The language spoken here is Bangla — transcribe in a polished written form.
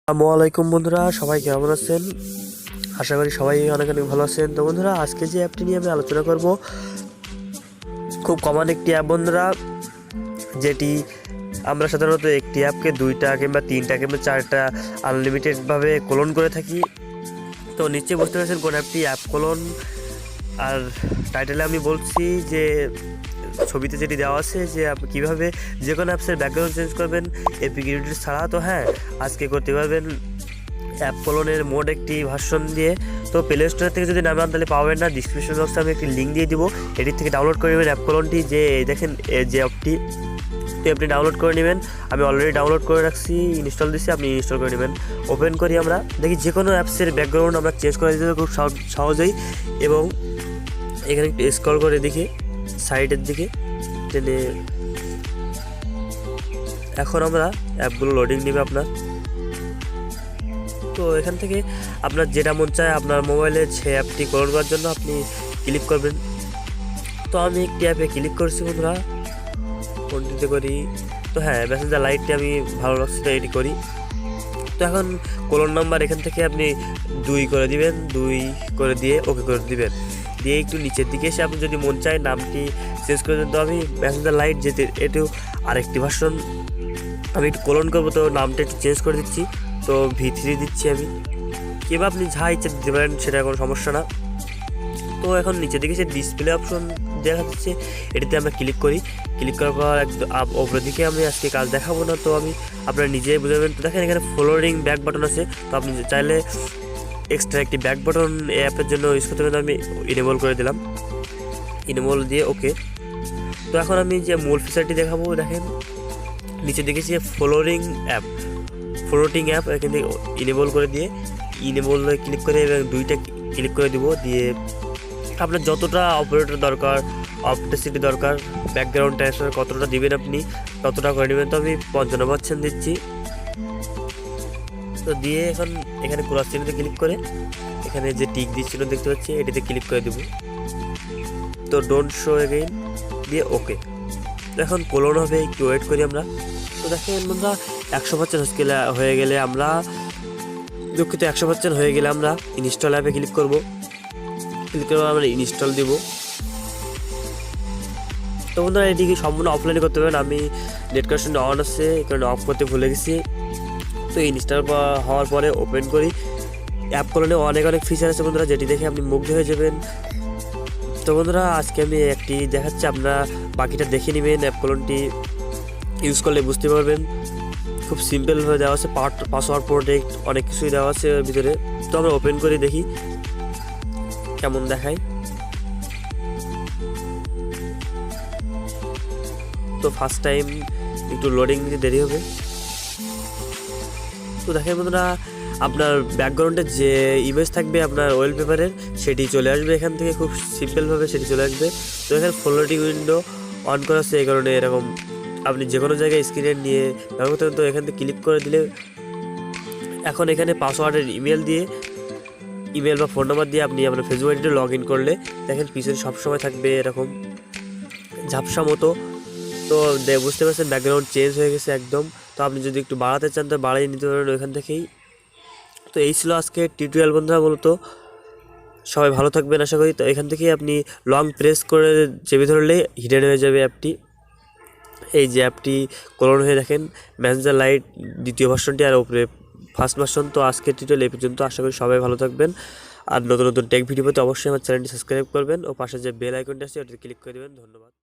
আসসালামু আলাইকুম বন্ধুরা, সবাই কেমন আছেন? আশা করি সবাই অনেক অনেক ভালো আছেন। তো বন্ধুরা, আজকে যে অ্যাপটি নিয়ে আমি আলোচনা করব খুব কমন একটি অ্যাপ বন্ধুরা, যেটি আমরা সাধারণত একটি অ্যাপকে 2টা কিংবা 3টা কিংবা 4টা আনলিমিটেডভাবে ক্লোন করে থাকি। তো নিশ্চয়ই বুঝতে পারছেন কোন অ্যাপটি, অ্যাপ ক্লোন। আর টাইটেলে আমি বলছি যে ছবিতে যেটি দেওয়া আছে যে আপনি কীভাবে যে কোনো অ্যাপসের ব্যাকগ্রাউন্ড চেঞ্জ করবেন appkdl ছাড়া। তো হ্যাঁ, আজকে করতে পারবেন অ্যাপ ক্লোনের মোড একটি ভার্সন দিয়ে। তো প্লে স্টোর থেকে যদি নামান তাহলে পাবেন না, ডিসক্রিপশন বক্সে আমি একটি লিঙ্ক দিয়ে দিব, এটি থেকে ডাউনলোড করে নেবেন অ্যাপ ক্লোনটি। যে দেখেন যে অ্যাপটি, তো আপনি ডাউনলোড করে নেবেন। আমি অলরেডি ডাউনলোড করে রাখছি, ইনস্টল দিচ্ছি, আপনি ইনস্টল করে নেবেন। ওপেন করি, আমরা দেখি যে কোনো অ্যাপসের ব্যাকগ্রাউন্ড আমরা চেঞ্জ করে দিতে খুব সহজেই। এবং এখানে একটু স্ক্রল করে দেখি সাইডের দিকে টেনে, এখন আমরা অ্যাপগুলো লোডিং নেবে আপনার। তো এখান থেকে আপনার যেটা মন চায় আপনার মোবাইলে সে অ্যাপটি ক্লোন করার জন্য আপনি ক্লিক করবেন। তো আমি একটি অ্যাপে ক্লিক করছি বন্ধুরা, কোনটিতে করি? তো হ্যাঁ, মেসেঞ্জার লাইটটি আমি ভালো লাগছে তো এটি করি। তো এখন ক্লোন নাম্বার এখান থেকে আপনি 2 করে দিবেন, 2 করে দিয়ে ওকে করে দিবেন। দিয়ে একটু নিচের দিকে এসে আপনি যদি মন চায় নামটি চেঞ্জ করে দেন। তো আমি মেসেঞ্জার লাইট যেতে একটু আরেকটি ভার্সন আমি একটু ক্লোন করবো, তো নামটা একটু চেঞ্জ করে দিচ্ছি। তো V3 দিচ্ছি আমি, কিংবা আপনি যা ইচ্ছা দিতে পারেন, সেটা কোনো সমস্যা না। তো এখন নিচের দিকে সে ডিসপ্লে অপশন দেখা যাচ্ছে, এটিতে আমরা ক্লিক করি। ক্লিক করার পর একদম ওপরের দিকে আমি আজকে কাজ দেখাবো না, তো আমি আপনারা নিজেই বুঝাবেন। তো দেখেন এখানে ফলোরিং ব্যাক বাটন আছে, তো আপনি চাইলে এক্সট্রা একটি ব্যাক বাটন এই অ্যাপের জন্য ইউজ করতে পারেন। আমি ইনেবল করে দিলাম, ইনেবল দিয়ে ওকে। তো এখন আমি যে মূল ফিচারটি দেখাবো, দেখেন নিচের দিকে যে ফ্লোটিং অ্যাপ এখান থেকে ইনেবল করে দিয়ে ইনেবল ক্লিক করে এবং 2টা ক্লিক করে দিব। দিয়ে আপনার যতটা অপারেটর দরকার, অপটেসিটি দরকার, ব্যাকগ্রাউন্ড ট্রান্সফার কতটা দিবেন আপনি ততটা করে নেবেন। তো আমি 55% দিচ্ছি। তো দিয়ে এখন এখানে ক্রস চিহ্নতে ক্লিক করে এখানে যে টিক দিচ্ছিল দেখতে পাচ্ছি, এটিতে ক্লিক করে দেব। তো ডোন্ট শো এগেইন দিয়ে ওকে। এখন ক্লোন হবে, একটু ওয়েট করি আমরা। তো দেখেন বন্ধুরা, 100% হয়ে গেলে আমরা, দুঃখিত 100% হয়ে গেলে আমরা ইনস্টল অ্যাপে ক্লিক করব। ক্লিক করে আমরা ইনস্টল দিব। তো বন্ধুরা, এটিকে সম্পূর্ণ অফলাইনে করতে পারবেন। আমি নেট কানেকশন অন আছে, এখানে অফ করতে ভুলে গেছি। তো ইনস্টল হওয়ার পরে ওপেন করি। অ্যাপ ক্লোনে অনেক অনেক ফিচার আছে বন্ধুরা, যেটি দেখে আপনি মুগ্ধ হয়ে যাবেন। তো বন্ধুরা, আজকে আমি একটি দেখাচ্ছি, আপনারা বাকিটা দেখে নেবেন। অ্যাপ ক্লোনটি ইউজ করলে বুঝতে পারবেন, খুব সিম্পলভাবে দেওয়া আছে, পাসওয়ার্ড প্রোটেক্ট অনেক কিছুই দেওয়া আছে এর ভিতরে। তো আমরা ওপেন করে দেখি কেমন দেখায়। তো ফার্স্ট টাইম একটু লোডিং দিতে দেরি হবে। তো দেখেন বন্ধুরা, আপনার ব্যাকগ্রাউন্ডে যে ইমেজ থাকবে আপনার ওয়ালপেপারের, সেটি চলে আসবে এখান থেকে, খুব সিম্পলভাবে সেটি চলে আসবে। তো এখানে ফ্লোটিং উইন্ডো অন করা আছে, এই কারণে এরকম আপনি যে কোনো জায়গায় স্ক্রিনে নিয়ে ব্যবহার করতে পারেন। তো এখান থেকে ক্লিক করে দিলে এখন এখানে পাসওয়ার্ডের ইমেল বা ফোন নাম্বার দিয়ে আপনি আপনার ফেসবুক আইডিতে লগ ইন করলে দেখেন পিছনে সবসময় থাকবে এরকম ঝাপসা মতো। তো বুঝতে পারছেন ব্যাকগ্রাউন্ড চেঞ্জ হয়ে গেছে একদম। তো আপনি যদি একটু বাড়াতে চান তো বাড়িয়ে নিতে পারেন ওইখান থেকেই। তো এই ছিল আজকে টিউটোরিয়াল বন্ধুরা, মূলত সবাই ভালো থাকবেন আশা করি। তো এখান থেকেই আপনি লং প্রেস করে চেপে ধরলে হিডেন হয়ে যাবে অ্যাপটি। এই যে অ্যাপটি ক্লোন হয়ে দেখেন মেসেঞ্জার লাইট 2য় ভার্সনটি আর উপরে ফার্স্ট ভার্সন। তো আজকের টিউটোরিয়াল এই পর্যন্ত, আশা করি সবাই ভালো থাকবেন। আর নতুন নতুন টেক ভিডিও পেতে অবশ্যই আমার চ্যানেলটি সাবস্ক্রাইব করবেন ও পাশে যে বেল আইকনটি আছে ওটাতে ক্লিক করে দেবেন। ধন্যবাদ।